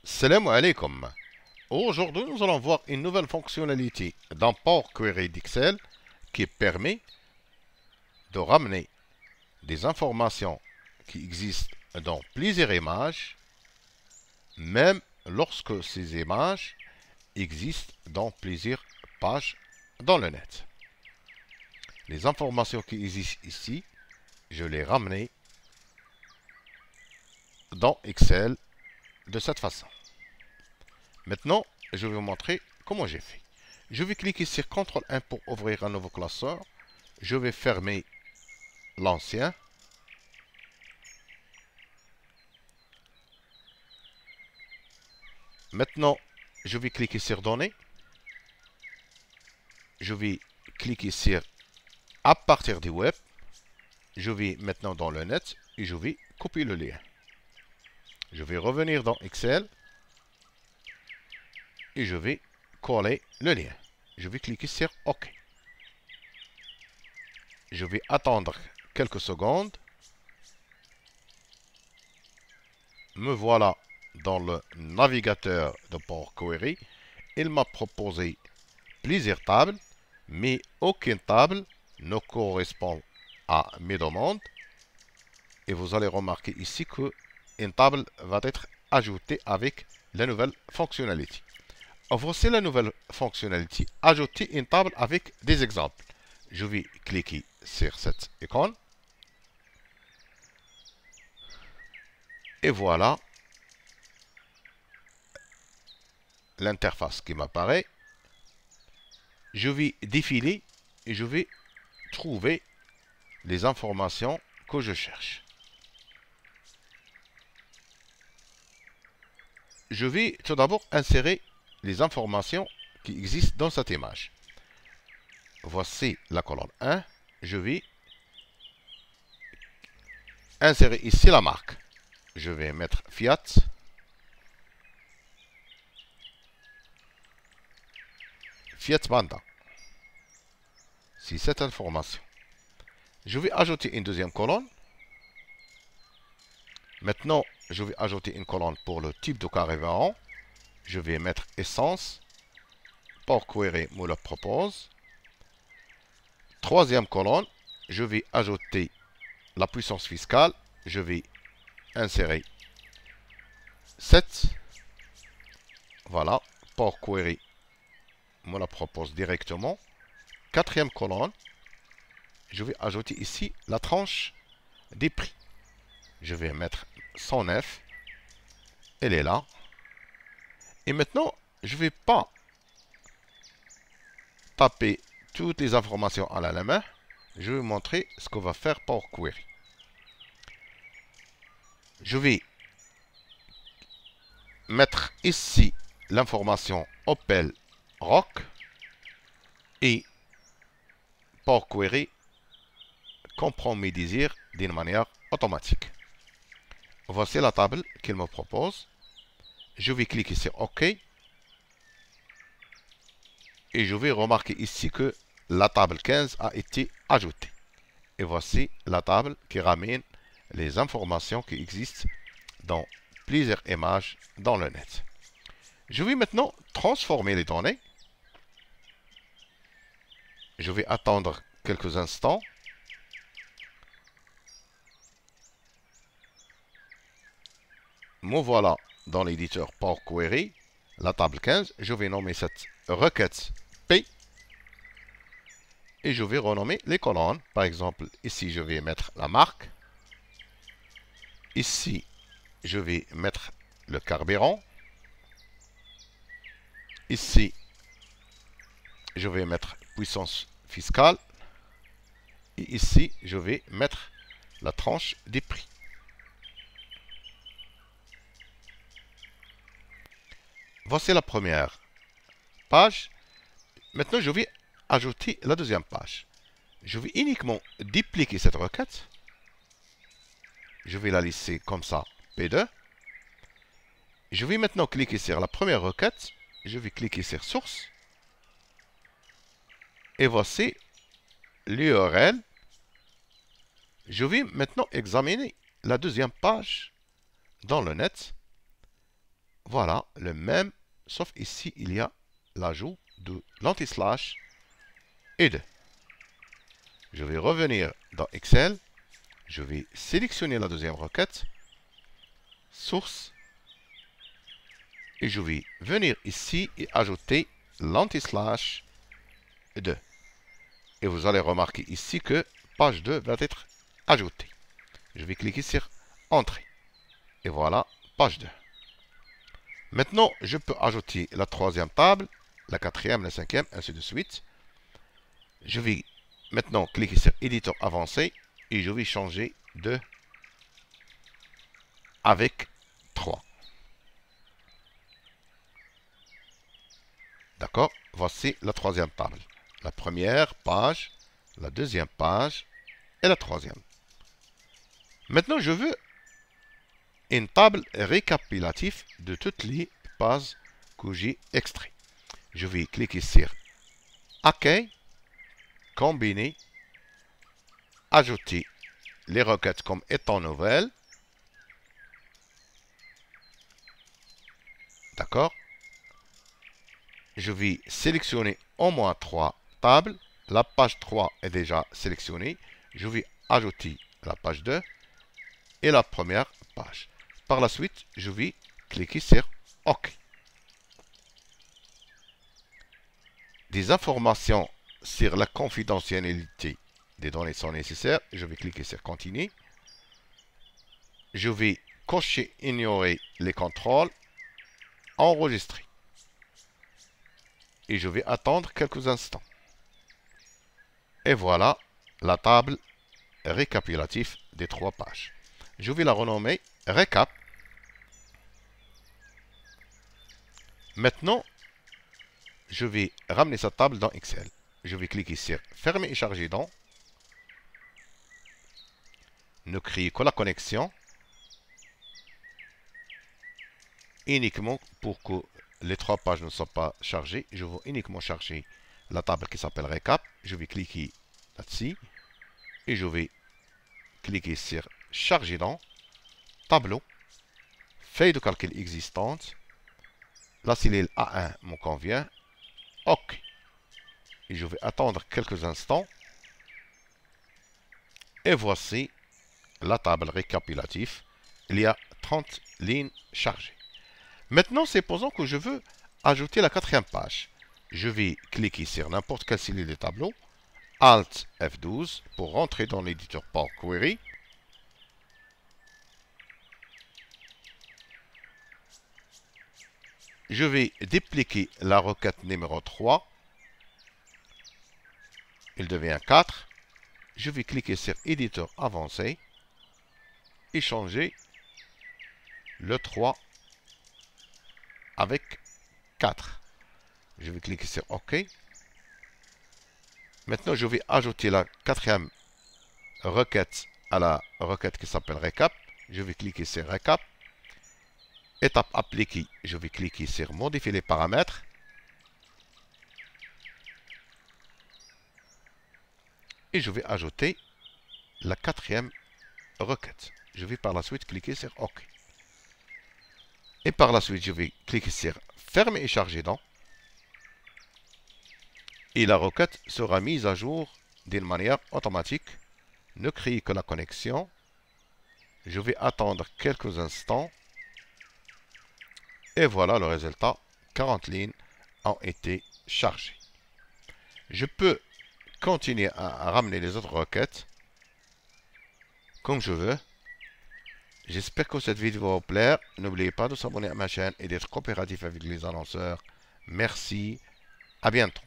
Salam alaikum. Aujourd'hui, nous allons voir une nouvelle fonctionnalité dans Power Query d'Excel qui permet de ramener des informations qui existent dans plusieurs images, même lorsque ces images existent dans plusieurs pages dans le net. Les informations qui existent ici, je les ramené dans Excel de cette façon. Maintenant, je vais vous montrer comment j'ai fait. Je vais cliquer sur CTRL 1 pour ouvrir un nouveau classeur. Je vais fermer l'ancien. Maintenant, je vais cliquer sur Données. Je vais cliquer sur À partir du web. Je vais maintenant dans le net et je vais copier le lien. Je vais revenir dans Excel et je vais coller le lien. Je vais cliquer sur OK. Je vais attendre quelques secondes. Me voilà dans le navigateur de Power Query. Il m'a proposé plusieurs tables, mais aucune table ne correspond à mes demandes. Et vous allez remarquer ici qu'une table va être ajoutée avec la nouvelle fonctionnalité. Voici la nouvelle fonctionnalité. Ajouter une table avec des exemples. Je vais cliquer sur cette icône. Et voilà l'interface qui m'apparaît. Je vais défiler et je vais trouver les informations que je cherche. Je vais tout d'abord insérer les informations qui existent dans cette image. Voici la colonne 1. Je vais insérer ici la marque. Je vais mettre Fiat. Fiat Panda. C'est cette information. Je vais ajouter une deuxième colonne. Maintenant, je vais ajouter une colonne pour le type de carburant. Je vais mettre essence. Power Query me le propose. Troisième colonne, je vais ajouter la puissance fiscale. Je vais insérer 7. Voilà, Power Query me la propose directement. Quatrième colonne, je vais ajouter ici la tranche des prix. Je vais mettre 109. Elle est là. Et maintenant, je ne vais pas taper toutes les informations à la main. Je vais vous montrer ce qu'on va faire Power Query. Je vais mettre ici l'information Opel Rock et Power Query comprend mes désirs d'une manière automatique. Voici la table qu'il me propose. Je vais cliquer sur OK. Et je vais remarquer ici que la table 15 a été ajoutée. Et voici la table qui ramène les informations qui existent dans plusieurs images dans le net. Je vais maintenant transformer les données. Je vais attendre quelques instants. Me voilà dans l'éditeur Power Query, la table 15. Je vais nommer cette requête P. Et je vais renommer les colonnes. Par exemple, ici, je vais mettre la marque. Ici, je vais mettre le carburant. Ici, je vais mettre puissance fiscale. Et ici, je vais mettre la tranche des prix. Voici la première page. Maintenant, je vais ajouter la deuxième page. Je vais uniquement dupliquer cette requête. Je vais la laisser comme ça, P2. Je vais maintenant cliquer sur la première requête. Je vais cliquer sur Source. Et voici l'URL. Je vais maintenant examiner la deuxième page dans le net. voilà, le même, sauf ici, il y a l'ajout de l'anti-slash et de. Je vais revenir dans Excel. Je vais sélectionner la deuxième requête, source, et je vais venir ici et ajouter l'anti-slash 2. Et vous allez remarquer ici que page 2 va être ajoutée. Je vais cliquer sur Entrée. Et voilà, page 2. Maintenant, je peux ajouter la troisième table, la quatrième, la cinquième, ainsi de suite. Je vais maintenant cliquer sur Éditeur avancé et je vais changer de avec 3. D'accord? Voici la troisième table. La première page, la deuxième page et la troisième. Maintenant, je veux une table récapitulative de toutes les pages que j'ai extraites. Je vais cliquer sur Accueil, Combiner, Ajouter les requêtes comme étant nouvelles. D'accord? Je vais sélectionner au moins 3 tables. La page 3 est déjà sélectionnée. Je vais ajouter la page 2 et la première page. Par la suite, je vais cliquer sur OK. Des informations sur la confidentialité des données sont nécessaires. Je vais cliquer sur Continuer. Je vais cocher Ignorer les contrôles. Enregistrer. Et je vais attendre quelques instants. Et voilà la table récapitulative des 3 pages. Je vais la renommer Récap. Maintenant, je vais ramener cette table dans Excel. Je vais cliquer sur Fermer et charger dans. Ne créer que la connexion. Uniquement pour que les 3 pages ne soient pas chargées. Je veux uniquement charger la table qui s'appelle Récap. Je vais cliquer là-dessus. Et je vais cliquer sur Charger dans. Tableau. Feuille de calcul existante. La cellule A1 me convient. OK. Et je vais attendre quelques instants. Et voici la table récapitulative. Il y a 30 lignes chargées. Maintenant, supposons que je veux ajouter la quatrième page. Je vais cliquer sur n'importe quelle cellule des tableaux. Alt F12 pour rentrer dans l'éditeur Power Query. Je vais dupliquer la requête numéro 3. Il devient 4. Je vais cliquer sur Éditeur avancé et changer le 3 avec 4. Je vais cliquer sur OK. Maintenant, je vais ajouter la quatrième requête à la requête qui s'appelle Récap. Je vais cliquer sur Récap. Étape appliquée, je vais cliquer sur Modifier les paramètres. Et je vais ajouter la quatrième requête. Je vais par la suite cliquer sur OK. Et par la suite, je vais cliquer sur Fermer et charger dans. Et la requête sera mise à jour d'une manière automatique. Ne créez que la connexion. Je vais attendre quelques instants. Et voilà le résultat. 40 lignes ont été chargées. Je peux continuer à ramener les autres requêtes comme je veux. J'espère que cette vidéo va vous plaire. N'oubliez pas de s'abonner à ma chaîne et d'être coopératif avec les annonceurs. Merci. À bientôt.